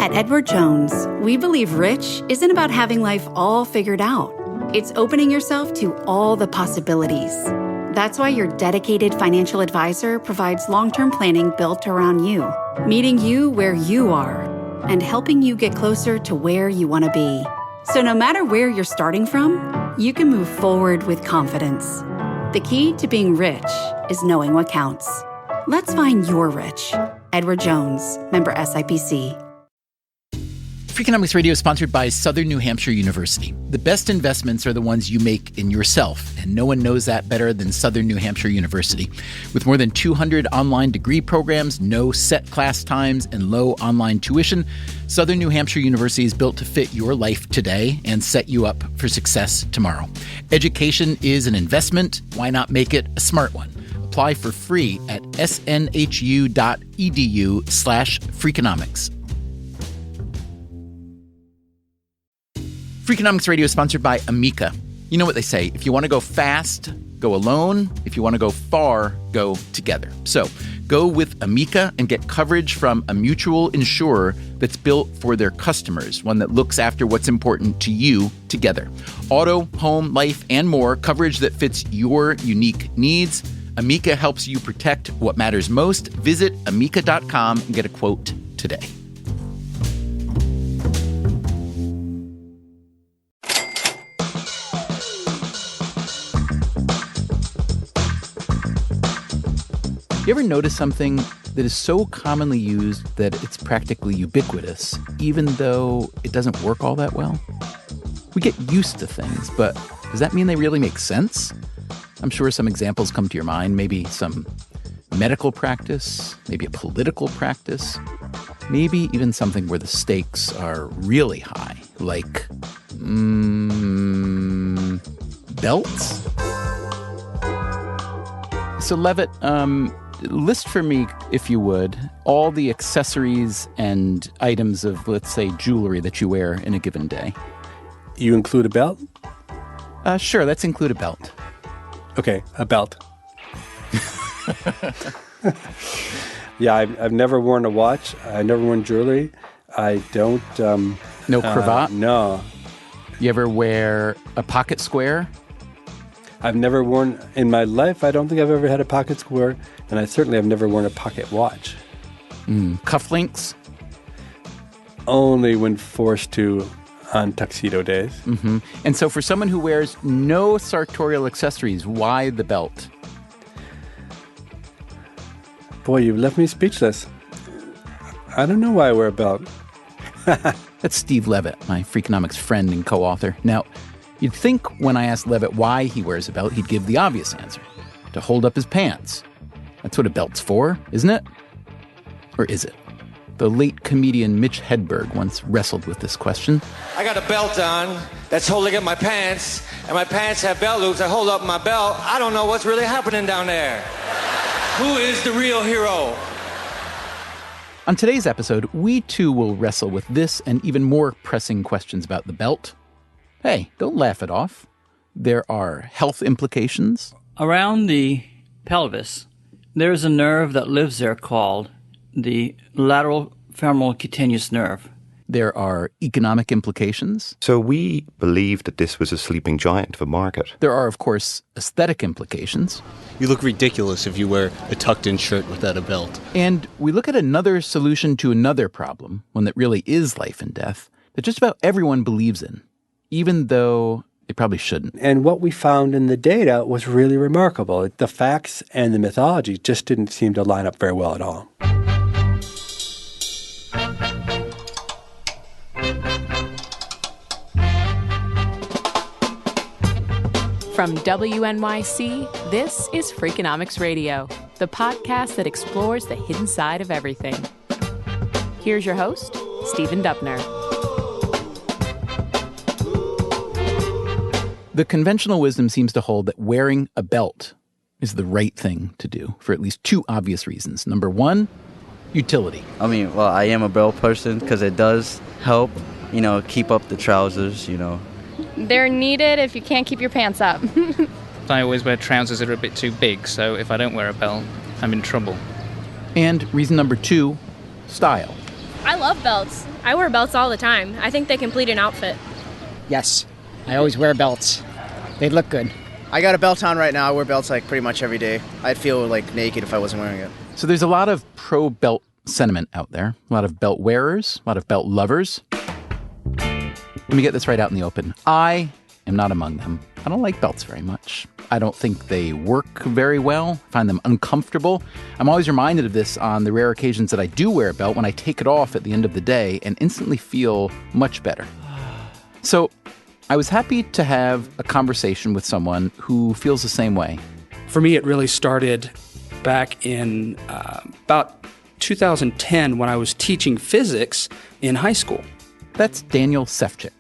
At Edward Jones, we believe rich isn't about having life all figured out. It's opening yourself to all the possibilities. That's why your dedicated financial advisor provides long-term planning built around you, meeting you where you are, and helping you get closer to where you want to be. So no matter where you're starting from, you can move forward with confidence. The key to being rich is knowing what counts. Let's find your rich. Edward Jones, member SIPC. Freakonomics Radio is sponsored by Southern New Hampshire University. The best investments are the ones you make in yourself, and no one knows that better than Southern New Hampshire University. With more than 200 online degree programs, no set class times, and low online tuition, Southern New Hampshire University is built to fit your life today and set you up for success tomorrow. Education is an investment. Why not make it a smart one? Apply for free at snhu.edu/Freakonomics. Freakonomics Radio is sponsored by Amica. You know what they say, if you want to go fast, go alone. If you want to go far, go together. So go with Amica and get coverage from a mutual insurer that's built for their customers, one that looks after what's important to you together. Auto, home, life, and more, coverage that fits your unique needs. Amica helps you protect what matters most. Visit amica.com and get a quote today. You ever notice something that is so commonly used that it's practically ubiquitous, even though it doesn't work all that well? We get used to things, but does that mean they really make sense? I'm sure some examples come to your mind, maybe some medical practice, maybe a political practice, maybe even something where the stakes are really high, like, belts? So Levitt, list for me, if you would, all the accessories and items of, let's say, jewelry that you wear in a given day. You include a belt? Sure, let's include a belt. Okay, a belt. Yeah, I've never worn a watch. I've never worn jewelry. I don't... no cravat? No. You ever wear a pocket square? I've never worn... In my life, I don't think I've ever had a pocket square, and I certainly have never worn a pocket watch. Cufflinks? Only when forced to on tuxedo days. Mm-hmm. And so for someone who wears no sartorial accessories, why the belt? Boy, you've left me speechless. I don't know why I wear a belt. That's Steve Levitt, my Freakonomics friend and co-author. Now, you'd think when I asked Levitt why he wears a belt, he'd give the obvious answer. To hold up his pants. That's what a belt's for, isn't it? Or is it? The late comedian Mitch Hedberg once wrestled with this question. I got a belt on that's holding up my pants, and my pants have belt loops that hold up my belt. I don't know what's really happening down there. Who is the real hero? On today's episode, we too will wrestle with this and even more pressing questions about the belt. Hey, don't laugh it off. There are health implications. Around the pelvis, there's a nerve that lives there called the lateral femoral cutaneous nerve. There are economic implications. So we believed that this was a sleeping giant of a market. There are, of course, aesthetic implications. You look ridiculous if you wear a tucked-in shirt without a belt. And we look at another solution to another problem, one that really is life and death, that just about everyone believes in, even though they probably shouldn't. And what we found in the data was really remarkable. The facts and the mythology just didn't seem to line up very well at all. From WNYC, this is Freakonomics Radio, the podcast that explores the hidden side of everything. Here's your host, Stephen Dubner. The conventional wisdom seems to hold that wearing a belt is the right thing to do for at least two obvious reasons. Number one, utility. I am a belt person because it does help, keep up the trousers, They're needed if you can't keep your pants up. I always wear trousers that are a bit too big, so if I don't wear a belt, I'm in trouble. And reason number two, style. I love belts. I wear belts all the time. I think they complete an outfit. Yes, I always wear belts. They look good. I got a belt on right now. I wear belts like pretty much every day. I'd feel like naked if I wasn't wearing it. So there's a lot of pro-belt sentiment out there. A lot of belt wearers, a lot of belt lovers. Let me get this right out in the open. I am not among them. I don't like belts very much. I don't think they work very well. I find them uncomfortable. I'm always reminded of this on the rare occasions that I do wear a belt when I take it off at the end of the day and instantly feel much better. So I was happy to have a conversation with someone who feels the same way. For me, it really started back in about 2010 when I was teaching physics in high school. That's Daniel Sefcik.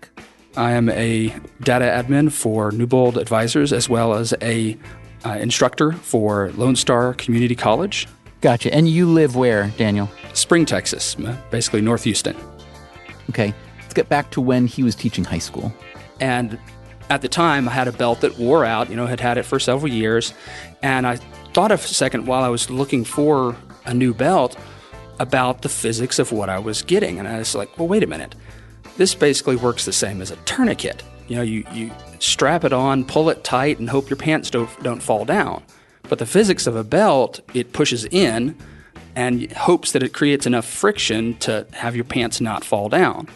I am a data admin for Newbold Advisors as well as a instructor for Lone Star Community College. Gotcha. And you live where, Daniel? Spring, Texas, basically North Houston. Okay. Let's get back to when he was teaching high school. And at the time, I had a belt that wore out, had it for several years. And I thought a second while I was looking for a new belt about the physics of what I was getting. And I was like, well, wait a minute. This basically works the same as a tourniquet. You strap it on, pull it tight, and hope your pants don't fall down. But the physics of a belt, it pushes in and hopes that it creates enough friction to have your pants not fall down.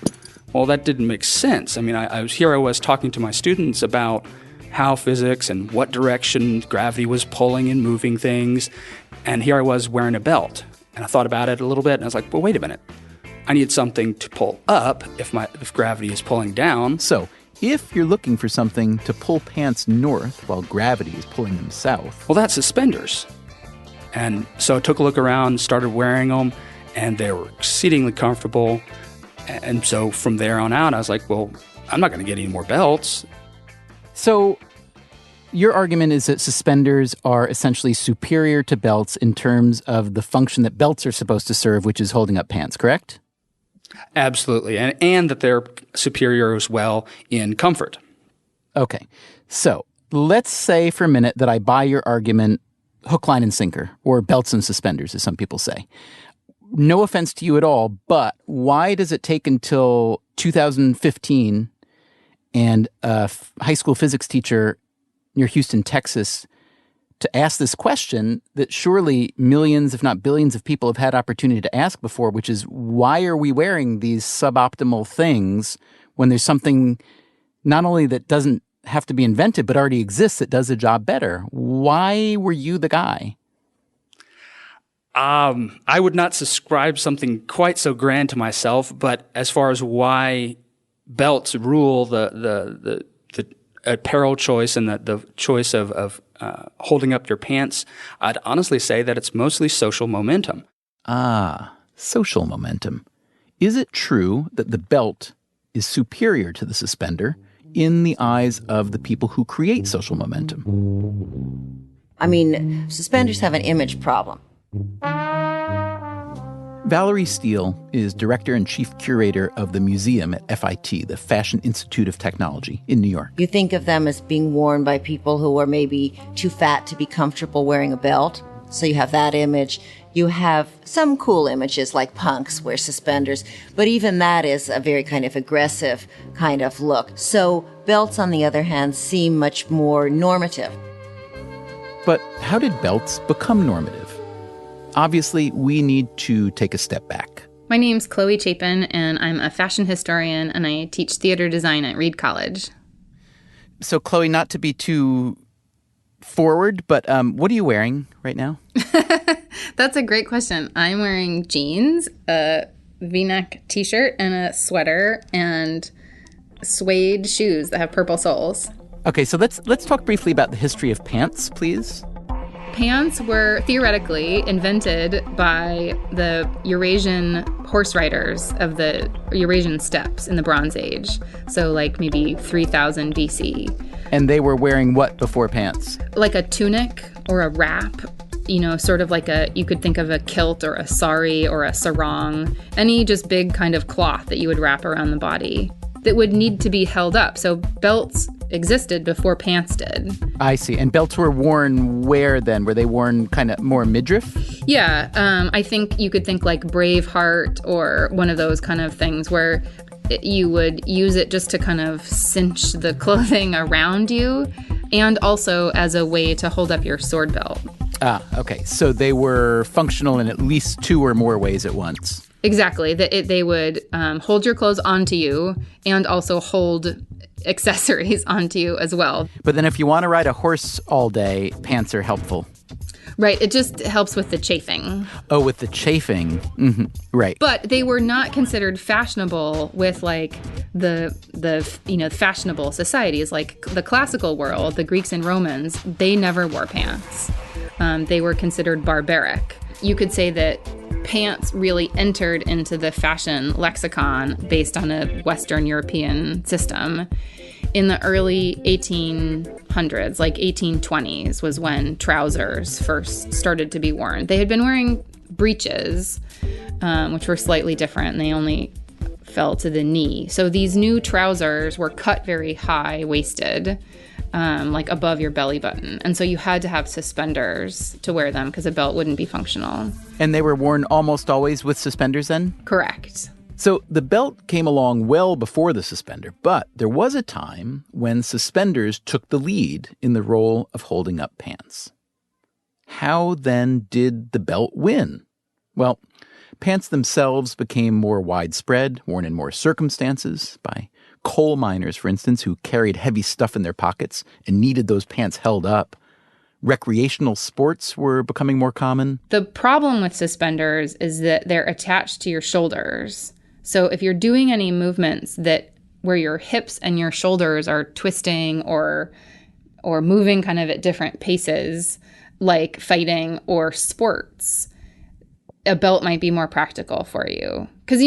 Well, that didn't make sense. I mean, I was talking to my students about how physics and what direction gravity was pulling and moving things, and here I was wearing a belt. And I thought about it a little bit, and I was like, well, wait a minute. I need something to pull up if gravity is pulling down. So, if you're looking for something to pull pants north while gravity is pulling them south... Well, that's suspenders. And so I took a look around, started wearing them, and they were exceedingly comfortable. And so from there on out, I was like, well, I'm not going to get any more belts. So your argument is that suspenders are essentially superior to belts in terms of the function that belts are supposed to serve, which is holding up pants, correct? Absolutely. And that they're superior as well in comfort. Okay. So let's say for a minute that I buy your argument hook, line, and sinker, or belts and suspenders, as some people say. No offense to you at all, but why does it take until 2015 and a high school physics teacher near Houston, Texas, to ask this question that surely millions, if not billions of people have had opportunity to ask before, which is, why are we wearing these suboptimal things when there's something not only that doesn't have to be invented, but already exists that does the job better? Why were you the guy? I would not subscribe something quite so grand to myself, but as far as why belts rule the apparel choice and the choice of holding up your pants, I'd honestly say that it's mostly social momentum. Ah, social momentum. Is it true that the belt is superior to the suspender in the eyes of the people who create social momentum? I mean, suspenders have an image problem. Valerie Steele is director and chief curator of the museum at FIT, the Fashion Institute of Technology in New York. You think of them as being worn by people who are maybe too fat to be comfortable wearing a belt. So you have that image. You have some cool images like punks wear suspenders, but even that is a very kind of aggressive kind of look. So belts, on the other hand, seem much more normative. But how did belts become normative? Obviously, we need to take a step back. My name's Chloe Chapin, and I'm a fashion historian, and I teach theater design at Reed College. So, Chloe, not to be too forward, but what are you wearing right now? That's a great question. I'm wearing jeans, a V-neck t-shirt, and a sweater, and suede shoes that have purple soles. Okay, so let's talk briefly about the history of pants, please. Pants were theoretically invented by the Eurasian horse riders of the Eurasian steppes in the Bronze Age. So like maybe 3000 BC. And they were wearing what before pants? Like a tunic or a wrap, sort of like you could think of a kilt or a sari or a sarong, any just big kind of cloth that you would wrap around the body that would need to be held up. So belts existed before pants did. I see. And belts were worn where then? Were they worn kind of more midriff? Yeah, I think you could think like Braveheart or one of those kind of things where you would use it just to kind of cinch the clothing around you and also as a way to hold up your sword belt. Ah, okay. So they were functional in at least two or more ways at once. Exactly. They would hold your clothes onto you and also hold accessories onto you as well. But then if you want to ride a horse all day, pants are helpful. Right. It just helps with the chafing. Oh, with the chafing. Mm-hmm. Right. But they were not considered fashionable with like the fashionable societies, like the classical world, the Greeks and Romans. They never wore pants. They were considered barbaric. You could say that pants really entered into the fashion lexicon based on a Western European system in the early 1800s, like 1820s was when trousers first started to be worn. They had been wearing breeches, which were slightly different, and they only fell to the knee. So these new trousers were cut very high-waisted, like above your belly button. And so you had to have suspenders to wear them because a belt wouldn't be functional. And they were worn almost always with suspenders then? Correct. So the belt came along well before the suspender, but there was a time when suspenders took the lead in the role of holding up pants. How then did the belt win? Well, pants themselves became more widespread, worn in more circumstances, by coal miners, for instance, who carried heavy stuff in their pockets and needed those pants held up. Recreational sports were becoming more common. The problem with suspenders is that they're attached to your shoulders. So if you're doing any movements where your hips and your shoulders are twisting or moving kind of at different paces, like fighting or sports, a belt might be more practical for you. Because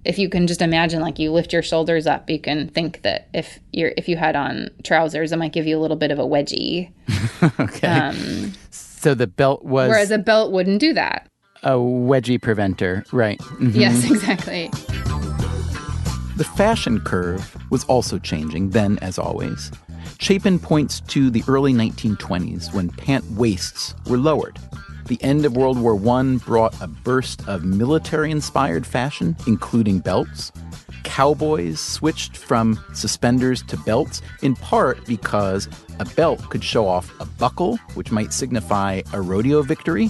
if you can just imagine, like you lift your shoulders up, you can think that if you had on trousers, it might give you a little bit of a wedgie. Okay. So the belt was... Whereas a belt wouldn't do that. A wedgie preventer, right. Mm-hmm. Yes, exactly. The fashion curve was also changing then, as always. Chapin points to the early 1920s when pant waists were lowered. The end of World War I brought a burst of military-inspired fashion, including belts. Cowboys switched from suspenders to belts, in part because a belt could show off a buckle, which might signify a rodeo victory.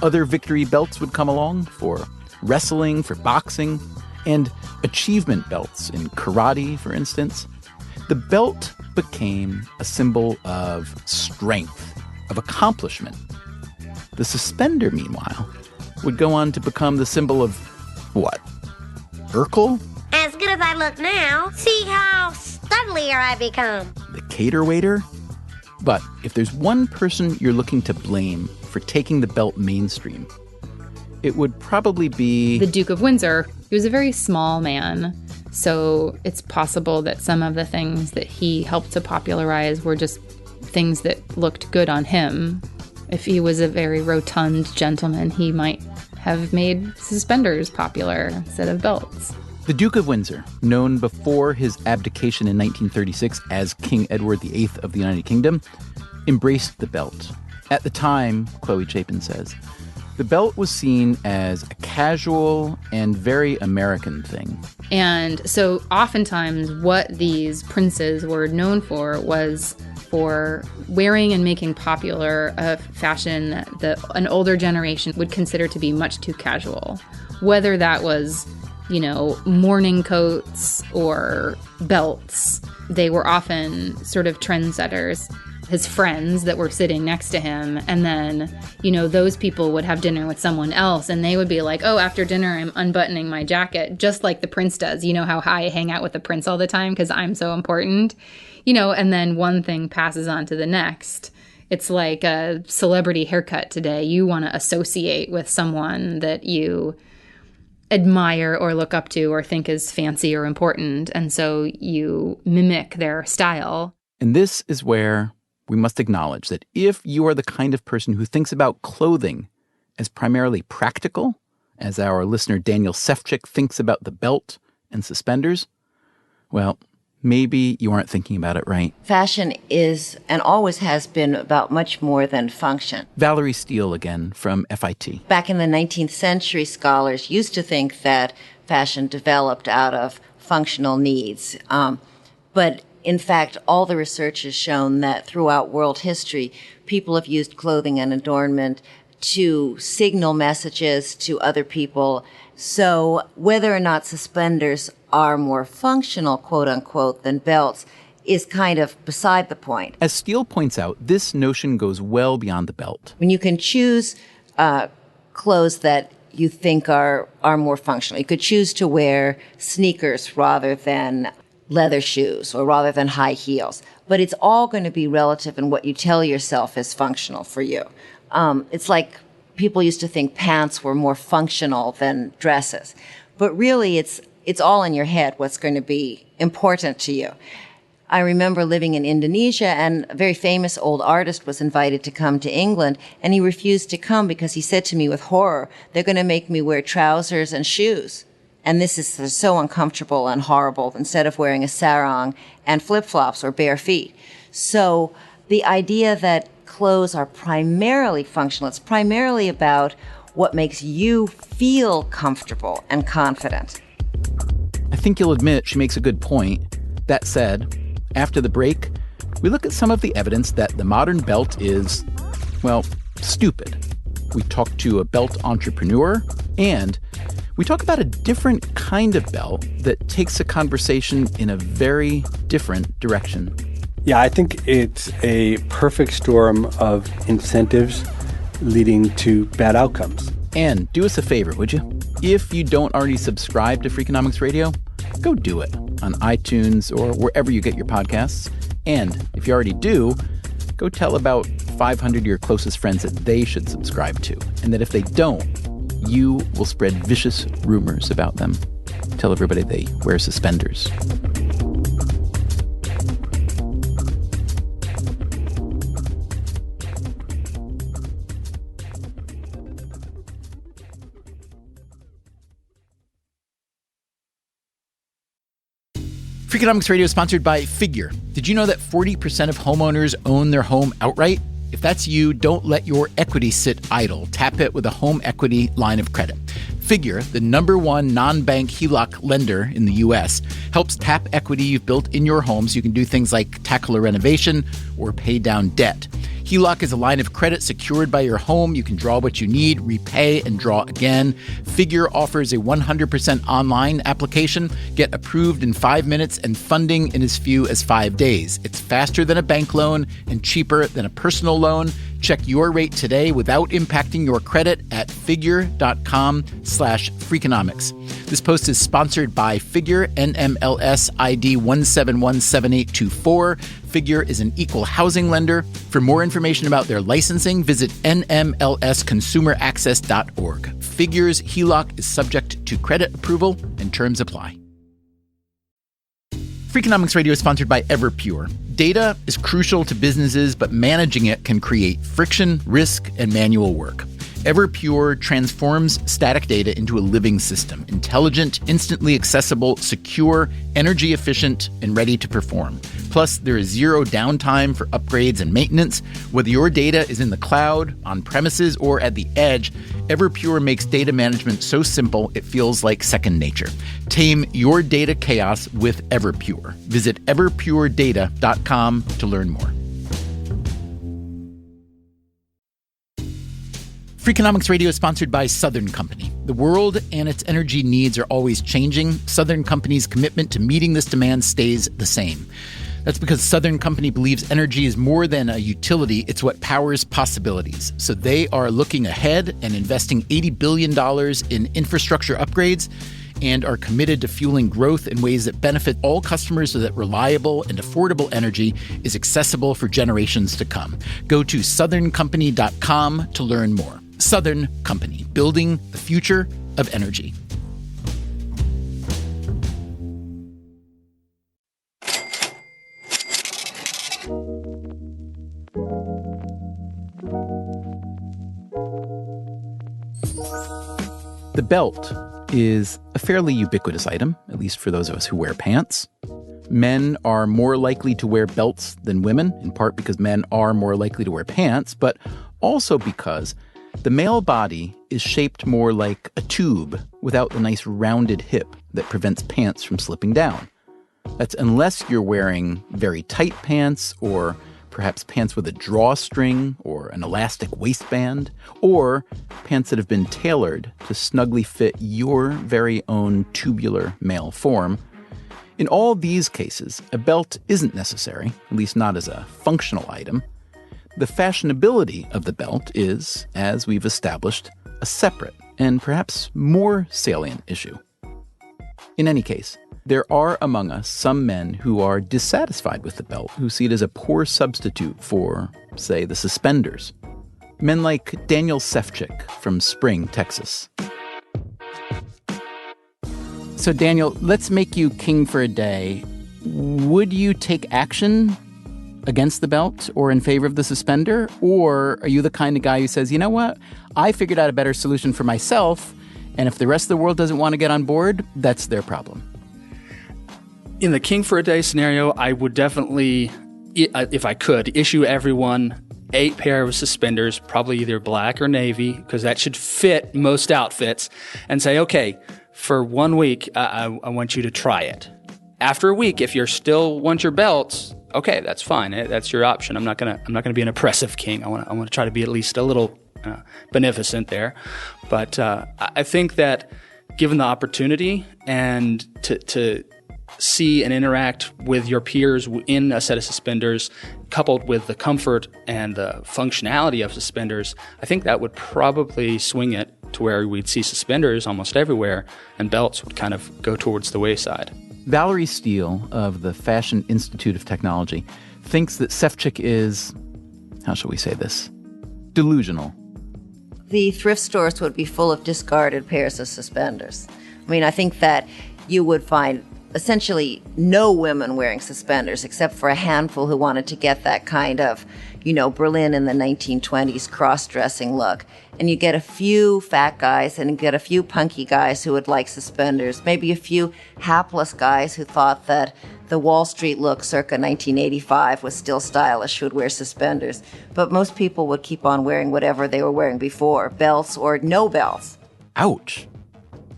Other victory belts would come along for wrestling, for boxing, and achievement belts in karate, for instance. The belt became a symbol of strength, of accomplishment. The suspender, meanwhile, would go on to become the symbol of what? Urkel? As good as I look now, see how studlier I become. The cater waiter? But if there's one person you're looking to blame for taking the belt mainstream, it would probably be... the Duke of Windsor. He was a very small man, so it's possible that some of the things that he helped to popularize were just things that looked good on him. If he was a very rotund gentleman, he might have made suspenders popular instead of belts. The Duke of Windsor, known before his abdication in 1936 as King Edward VIII of the United Kingdom, embraced the belt. At the time, Chloe Chapin says, the belt was seen as a casual and very American thing. And so oftentimes what these princes were known for was for wearing and making popular a fashion that an older generation would consider to be much too casual. Whether that was, morning coats or belts, they were often sort of trendsetters. His friends that were sitting next to him, and then, those people would have dinner with someone else, and they would be like, oh, after dinner, I'm unbuttoning my jacket, just like the prince does. You know how I hang out with the prince all the time because I'm so important? And then one thing passes on to the next. It's like a celebrity haircut today. You want to associate with someone that you admire or look up to or think is fancy or important, and so you mimic their style. And this is where we must acknowledge that if you are the kind of person who thinks about clothing as primarily practical, as our listener Daniel Sefcik thinks about the belt and suspenders, well, maybe you aren't thinking about it right. Fashion is and always has been about much more than function. Valerie Steele again from FIT. Back in the 19th century, scholars used to think that fashion developed out of functional needs. But in fact, all the research has shown that throughout world history, people have used clothing and adornment to signal messages to other people. So whether or not suspenders are more functional, quote unquote, than belts is kind of beside the point. As Steele points out, this notion goes well beyond the belt. When you can choose clothes that you think are more functional, you could choose to wear sneakers rather than leather shoes or rather than high heels. But it's all going to be relative in what you tell yourself is functional for you. It's like people used to think pants were more functional than dresses. But really, it's all in your head what's going to be important to you. I remember living in Indonesia, and a very famous old artist was invited to come to England, and he refused to come because he said to me with horror, they're going to make me wear trousers and shoes. And this is so uncomfortable and horrible, instead of wearing a sarong and flip-flops or bare feet. So the idea that clothes are primarily functional, it's primarily about what makes you feel comfortable and confident. I think you'll admit she makes a good point. That said, after the break, we look at some of the evidence that the modern belt is, well, stupid. We talk to a belt entrepreneur, and we talk about a different kind of belt that takes a conversation in a very different direction. Yeah, I think it's a perfect storm of incentives leading to bad outcomes. And do us a favor, would you? If you don't already subscribe to Freakonomics Radio, go do it on iTunes or wherever you get your podcasts. And if you already do, go tell about 500 of your closest friends that they should subscribe to. And that if they don't, you will spread vicious rumors about them. Tell everybody they wear suspenders. Freakonomics Radio is sponsored by Figure. Did you know that 40% of homeowners own their home outright? If that's you, don't let your equity sit idle. Tap it with a home equity line of credit. Figure, the #1 non-bank HELOC lender in the U.S., helps tap equity you've built in your home so you can do things like tackle a renovation or pay down debt. HELOC is a line of credit secured by your home. You can draw what you need, repay, and draw again. Figure offers a 100% online application. Get approved in 5 minutes and funding in as few as 5 days. It's faster than a bank loan and cheaper than a personal loan. Check your rate today without impacting your credit at figure.com/Freakonomics. This post is sponsored by Figure, NMLS ID 1717824. Figure is an equal housing lender. For more information about their licensing, visit nmlsconsumeraccess.org. Figure's HELOC is subject to credit approval and terms apply. Freakonomics Radio is sponsored by Everpure. Data is crucial to businesses, but managing it can create friction, risk, and manual work. Everpure transforms static data into a living system, intelligent, instantly accessible, secure, energy efficient, and ready to perform. Plus, there is zero downtime for upgrades and maintenance. Whether your data is in the cloud, on premises, or at the edge, Everpure makes data management so simple it feels like second nature. Tame your data chaos with Everpure. Visit everpuredata.com to learn more. Freakonomics Radio is sponsored by Southern Company. The world and its energy needs are always changing. Southern Company's commitment to meeting this demand stays the same. That's because Southern Company believes energy is more than a utility, it's what powers possibilities. So they are looking ahead and investing $80 billion in infrastructure upgrades and are committed to fueling growth in ways that benefit all customers so that reliable and affordable energy is accessible for generations to come. Go to southerncompany.com to learn more. Southern Company, building the future of energy. The belt is a fairly ubiquitous item, at least for those of us who wear pants. Men are more likely to wear belts than women, in part because men are more likely to wear pants, but also because the male body is shaped more like a tube without the nice rounded hip that prevents pants from slipping down. That's unless you're wearing very tight pants, or perhaps pants with a drawstring or an elastic waistband, or pants that have been tailored to snugly fit your very own tubular male form. In all these cases, a belt isn't necessary, at least not as a functional item. The fashionability of the belt is, as we've established, a separate and perhaps more salient issue. In any case, there are among us some men who are dissatisfied with the belt, who see it as a poor substitute for, say, the suspenders. Men like Daniel Sefcik from Spring, Texas. So Daniel, let's make you king for a day. Would you take action against the belt or in favor of the suspender? Or are you the kind of guy who says, you know what, I figured out a better solution for myself, and if the rest of the world doesn't want to get on board, that's their problem? In the king for a day scenario, I would definitely, if I could, issue everyone 8 pair of suspenders, probably either black or navy, because that should fit most outfits, and say, okay, for 1 week, I want you to try it. After a week, if you still want your belts, okay, that's fine. That's your option. I'm not gonna be an oppressive king. I want to try to be at least a little beneficent there. But I think that given the opportunity and to see and interact with your peers in a set of suspenders, coupled with the comfort and the functionality of suspenders, I think that would probably swing it to where we'd see suspenders almost everywhere and belts would kind of go towards the wayside. Valerie Steele of the Fashion Institute of Technology thinks that Sefcik is, how shall we say this, delusional. The thrift stores would be full of discarded pairs of suspenders. I mean, I think that you would find essentially no women wearing suspenders except for a handful who wanted to get that kind of, Berlin in the 1920s cross-dressing look. And you get a few fat guys and you get a few punky guys who would like suspenders, maybe a few hapless guys who thought that the Wall Street look circa 1985 was still stylish, who would wear suspenders. But most people would keep on wearing whatever they were wearing before, belts or no belts. Ouch.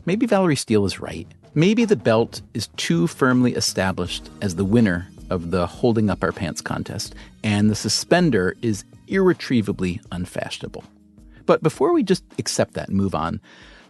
Maybe Valerie Steele is right. Maybe the belt is too firmly established as the winner of the holding up our pants contest, and the suspender is irretrievably unfashionable. But before we just accept that and move on,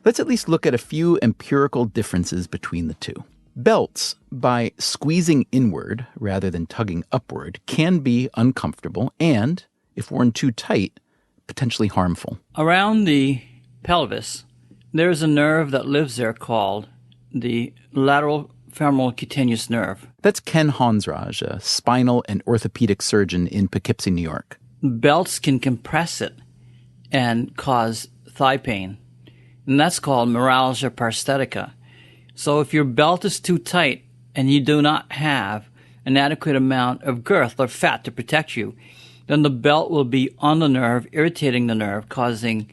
let's at least look at a few empirical differences between the two. Belts, by squeezing inward rather than tugging upward, can be uncomfortable and, if worn too tight, potentially harmful. Around the pelvis, there is a nerve that lives there called the lateral femoral cutaneous nerve. That's Ken Hansraj, a spinal and orthopedic surgeon in Poughkeepsie, New York. Belts can compress it and cause thigh pain, and that's called neuralgia paresthetica. So if your belt is too tight and you do not have an adequate amount of girth or fat to protect you, then the belt will be on the nerve, irritating the nerve, causing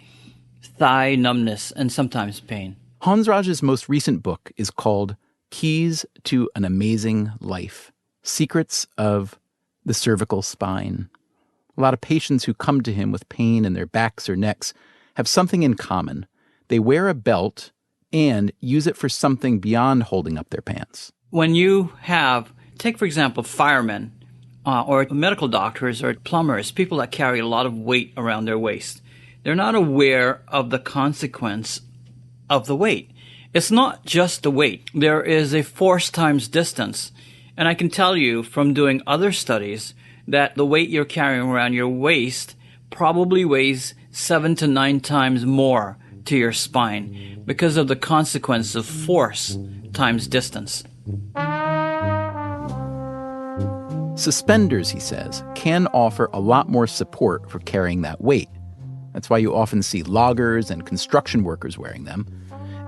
thigh numbness and sometimes pain. Hansraj's most recent book is called Keys to an Amazing Life: Secrets of the Cervical Spine. A lot of patients who come to him with pain in their backs or necks have something in common. They wear a belt and use it for something beyond holding up their pants. When you take for example, firemen or medical doctors or plumbers, people that carry a lot of weight around their waist, they're not aware of the consequence of the weight. It's not just the weight. There is a force times distance. And I can tell you from doing other studies that the weight you're carrying around your waist probably weighs 7 to 9 times more to your spine because of the consequence of force times distance. Suspenders, he says, can offer a lot more support for carrying that weight. That's why you often see loggers and construction workers wearing them.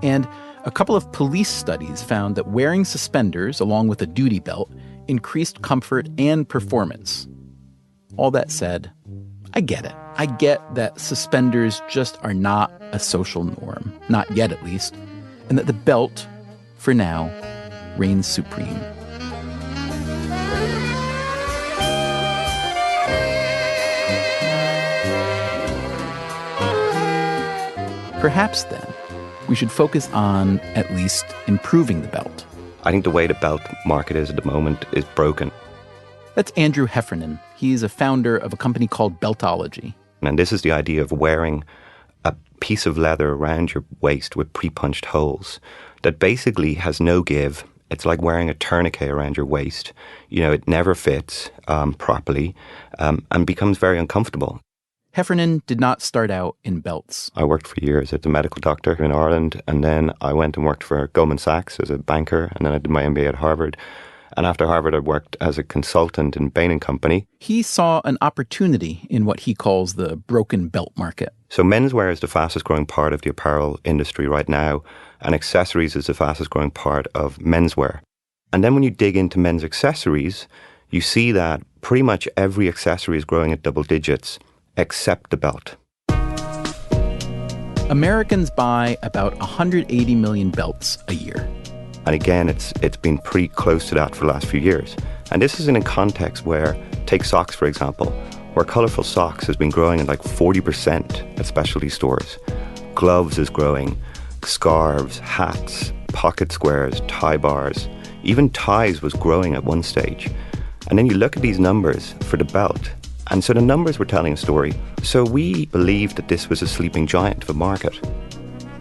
And a couple of police studies found that wearing suspenders along with a duty belt increased comfort and performance. All that said, I get it. I get that suspenders just are not a social norm, not yet at least, and that the belt, for now, reigns supreme. Perhaps then, we should focus on at least improving the belt. I think the way the belt market is at the moment is broken. That's Andrew Heffernan. He's a founder of a company called Beltology. And this is the idea of wearing a piece of leather around your waist with pre-punched holes that basically has no give. It's like wearing a tourniquet around your waist. It never fits properly and becomes very uncomfortable. Heffernan did not start out in belts. I worked for years as a medical doctor in Ireland, and then I went and worked for Goldman Sachs as a banker, and then I did my MBA at Harvard. And after Harvard, I worked as a consultant in Bain & Company. He saw an opportunity in what he calls the broken belt market. So menswear is the fastest growing part of the apparel industry right now, and accessories is the fastest growing part of menswear. And then when you dig into men's accessories, you see that pretty much every accessory is growing at double digits, except the belt. Americans buy about 180 million belts a year. And again, it's been pretty close to that for the last few years. And this is in a context where, take socks for example, where colourful socks has been growing at like 40% at specialty stores. Gloves is growing, scarves, hats, pocket squares, tie bars. Even ties was growing at one stage. And then you look at these numbers for the belt, and so the numbers were telling a story. So we believed that this was a sleeping giant of a market.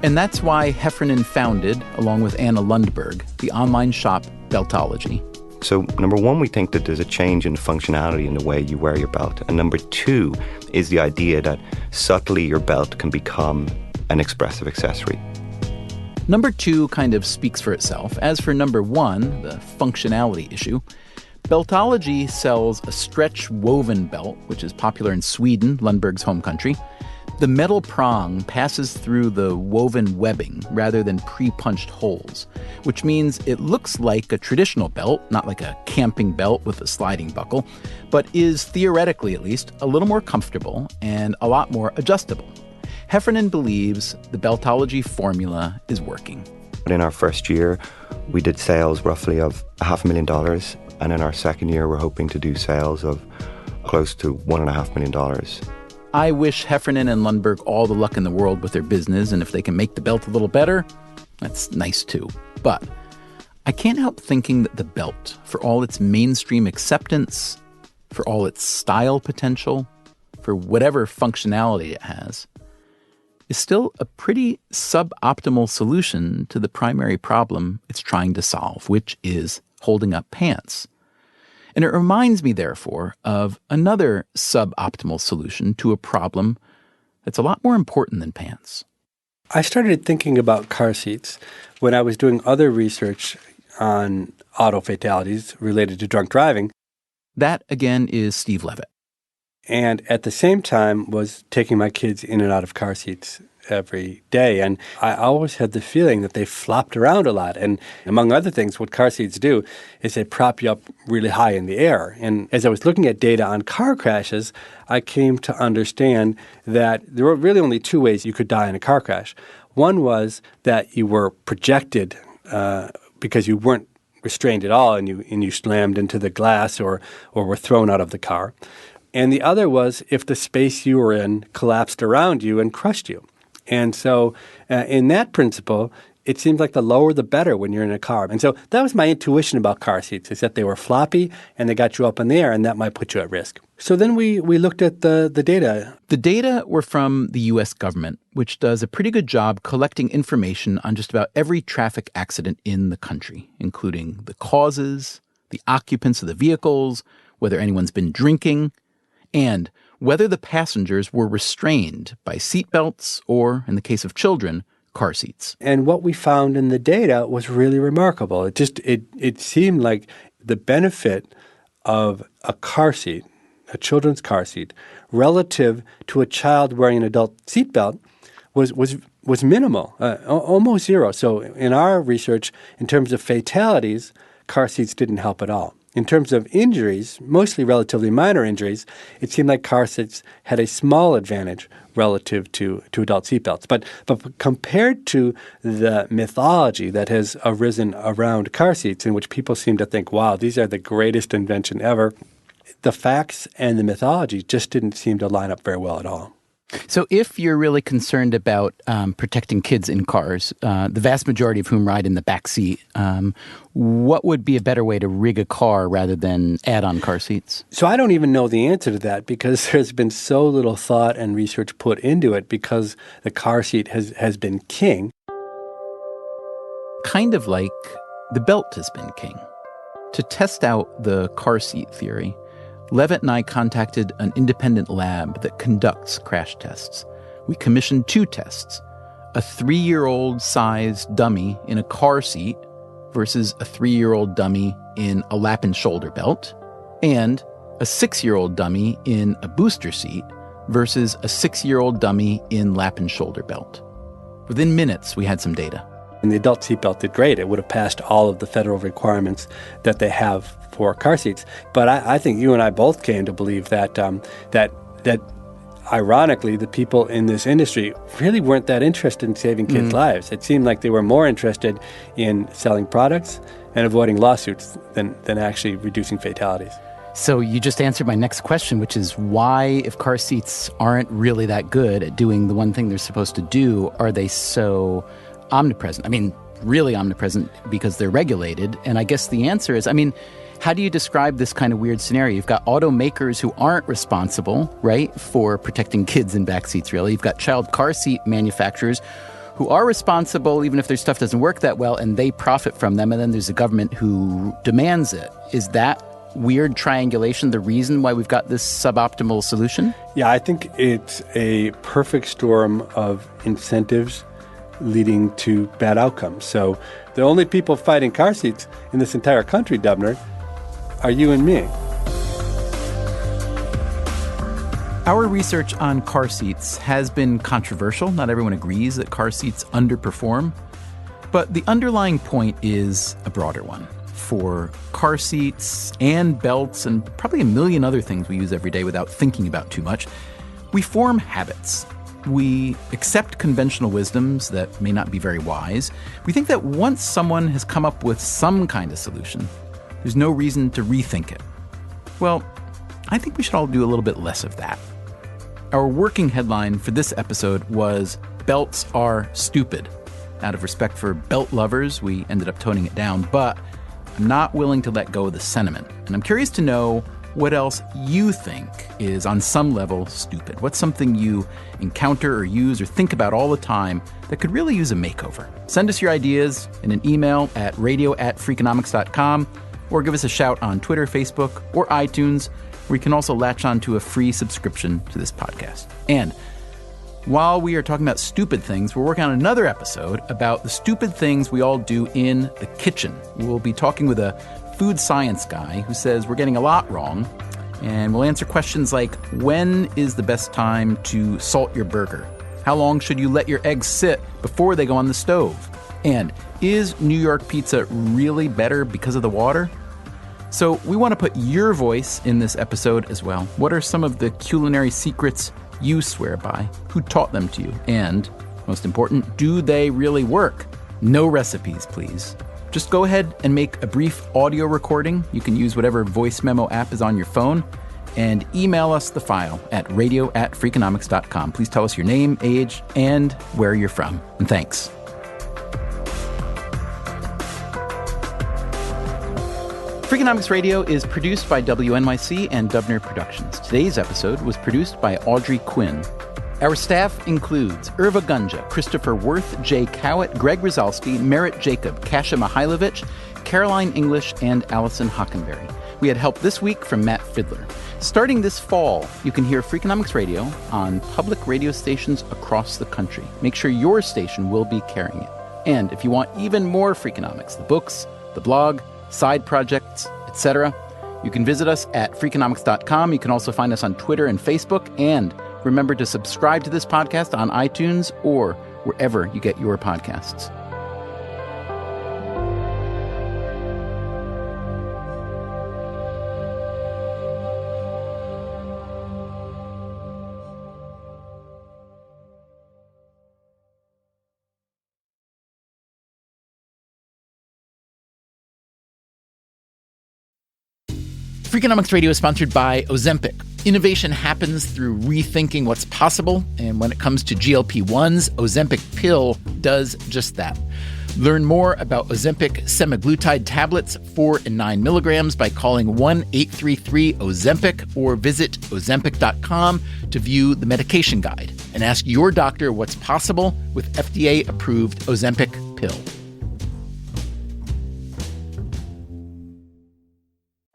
And that's why Heffernan founded, along with Anna Lundberg, the online shop Beltology. So number one, we think that there's a change in the functionality in the way you wear your belt. And number two is the idea that subtly your belt can become an expressive accessory. Number two kind of speaks for itself. As for number one, the functionality issue, Beltology sells a stretch woven belt, which is popular in Sweden, Lundberg's home country. The metal prong passes through the woven webbing rather than pre-punched holes, which means it looks like a traditional belt, not like a camping belt with a sliding buckle, but is, theoretically at least, a little more comfortable and a lot more adjustable. Heffernan believes the Beltology formula is working. In our first year, we did sales roughly of $500,000, and in our second year, we're hoping to do sales of close to $1.5 million. I wish Heffernan and Lundberg all the luck in the world with their business, and if they can make the belt a little better, that's nice too. But I can't help thinking that the belt, for all its mainstream acceptance, for all its style potential, for whatever functionality it has, is still a pretty suboptimal solution to the primary problem it's trying to solve, which is holding up pants. And it reminds me, therefore, of another suboptimal solution to a problem that's a lot more important than pants. I started thinking about car seats when I was doing other research on auto fatalities related to drunk driving. That, again, is Steve Levitt. And at the same time was taking my kids in and out of car seats every day. And I always had the feeling that they flopped around a lot. And among other things, what car seats do is they prop you up really high in the air. And as I was looking at data on car crashes, I came to understand that there were really only two ways you could die in a car crash. One was that you were projected because you weren't restrained at all and you slammed into the glass or were thrown out of the car. And the other was if the space you were in collapsed around you and crushed you. And so in that principle, it seems like the lower the better when you're in a car. And so that was my intuition about car seats, is that they were floppy and they got you up in the air, and that might put you at risk. So then we looked at the data. The data were from the U.S. government, which does a pretty good job collecting information on just about every traffic accident in the country, including the causes, the occupants of the vehicles, whether anyone's been drinking, and whether the passengers were restrained by seatbelts or, in the case of children, car seats. And what we found in the data was really remarkable. It seemed like the benefit of a car seat, a children's car seat, relative to a child wearing an adult seatbelt was minimal, almost zero. So in our research, in terms of fatalities, car seats didn't help at all. In terms of injuries, mostly relatively minor injuries, it seemed like car seats had a small advantage relative to adult seatbelts. But compared to the mythology that has arisen around car seats, in which people seem to think, wow, these are the greatest invention ever, the facts and the mythology just didn't seem to line up very well at all. So if you're really concerned about protecting kids in cars, the vast majority of whom ride in the back seat, what would be a better way to rig a car rather than add on car seats? So I don't even know the answer to that because there's been so little thought and research put into it because the car seat has been king. Kind of like the belt has been king. To test out the car seat theory, Levitt and I contacted an independent lab that conducts crash tests. We commissioned 2 tests, a 3-year-old sized dummy in a car seat versus a 3-year-old dummy in a lap and shoulder belt, and a 6-year-old dummy in a booster seat versus a 6-year-old dummy in lap and shoulder belt. Within minutes, we had some data. And the adult seatbelt did great. It would have passed all of the federal requirements that they have for car seats. But I think you and I both came to believe that that ironically, the people in this industry really weren't that interested in saving kids' lives. It seemed like they were more interested in selling products and avoiding lawsuits than actually reducing fatalities. So you just answered my next question, which is why, if car seats aren't really that good at doing the one thing they're supposed to do, are they so omnipresent? I mean, really omnipresent because they're regulated. And I guess the answer is, how do you describe this kind of weird scenario? You've got automakers who aren't responsible, right, for protecting kids in back seats, really. You've got child car seat manufacturers who are responsible even if their stuff doesn't work that well, and they profit from them. And then there's a government who demands it. Is that weird triangulation the reason why we've got this suboptimal solution? Yeah, I think it's a perfect storm of incentives leading to bad outcomes. So the only people fighting car seats in this entire country, Dubner, are you and me. Our research on car seats has been controversial. Not everyone agrees that car seats underperform. But the underlying point is a broader one. For car seats and belts and probably a million other things we use every day without thinking about too much, we form habits. We accept conventional wisdoms that may not be very wise. We think that once someone has come up with some kind of solution, there's no reason to rethink it. Well, I think we should all do a little bit less of that. Our working headline for this episode was "Belts Are Stupid." Out of respect for belt lovers, we ended up toning it down, but I'm not willing to let go of the sentiment. And I'm curious to know what else you think is on some level stupid. What's something you encounter or use or think about all the time that could really use a makeover? Send us your ideas in an email at radio@freakonomics.com or give us a shout on Twitter, Facebook, or iTunes, where you can also latch on to a free subscription to this podcast. And while we are talking about stupid things, we're working on another episode about the stupid things we all do in the kitchen. We'll be talking with a food science guy who says we're getting a lot wrong, and we'll answer questions like, when is the best time to salt your burger? How long should you let your eggs sit before they go on the stove? And is New York pizza really better because of the water? So we want to put your voice in this episode as well. What are some of the culinary secrets you swear by? Who taught them to you? And, most important, do they really work? No recipes, please. Just go ahead and make a brief audio recording. You can use whatever voice memo app is on your phone and email us the file at radio@freakonomics.com. Please tell us your name, age, and where you're from. And thanks. Freakonomics Radio is produced by WNYC and Dubner Productions. Today's episode was produced by Audrey Quinn. Our staff includes Irva Gunja, Christopher Worth, Jay Cowett, Greg Rosalsky, Merritt Jacob, Kasia Mihailovich, Caroline English, and Allison Hockenberry. We had help this week from Matt Fidler. Starting this fall, you can hear Freakonomics Radio on public radio stations across the country. Make sure your station will be carrying it. And if you want even more Freakonomics, the books, the blog, side projects, etc., you can visit us at freakonomics.com. You can also find us on Twitter and Facebook. And remember to subscribe to this podcast on iTunes or wherever you get your podcasts. Freakonomics Radio is sponsored by Ozempic. Innovation happens through rethinking what's possible, and when it comes to GLP-1s, Ozempic pill does just that. Learn more about Ozempic semaglutide tablets, 4 and 9 milligrams, by calling 1-833-OZEMPIC or visit Ozempic.com to view the medication guide and ask your doctor what's possible with FDA-approved Ozempic pill.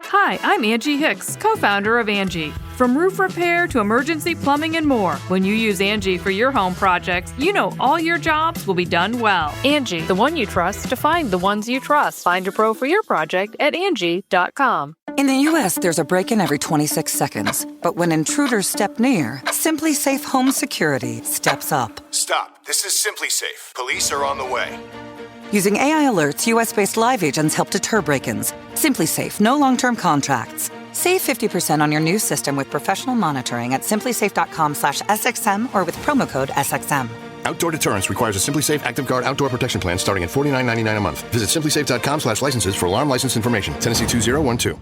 Hi, I'm Angie Hicks, co-founder of Angie. From roof repair to emergency plumbing and more, when you use Angie for your home projects, you know all your jobs will be done well. Angie, the one you trust to find the ones you trust. Find a pro for your project at Angie.com. In the U.S., there's a break-in every 26 seconds. But when intruders step near, Simply Safe Home Security steps up. Stop. This is Simply Safe. Police are on the way. Using AI alerts, U.S.-based live agents help deter break-ins. Simply Safe, no long-term contracts. Save 50% on your new system with professional monitoring at simplysafe.com/SXM or with promo code SXM. Outdoor deterrence requires a Simply Safe Active Guard outdoor protection plan starting at $49.99 a month. Visit simplysafe.com/licenses for alarm license information. Tennessee 2012.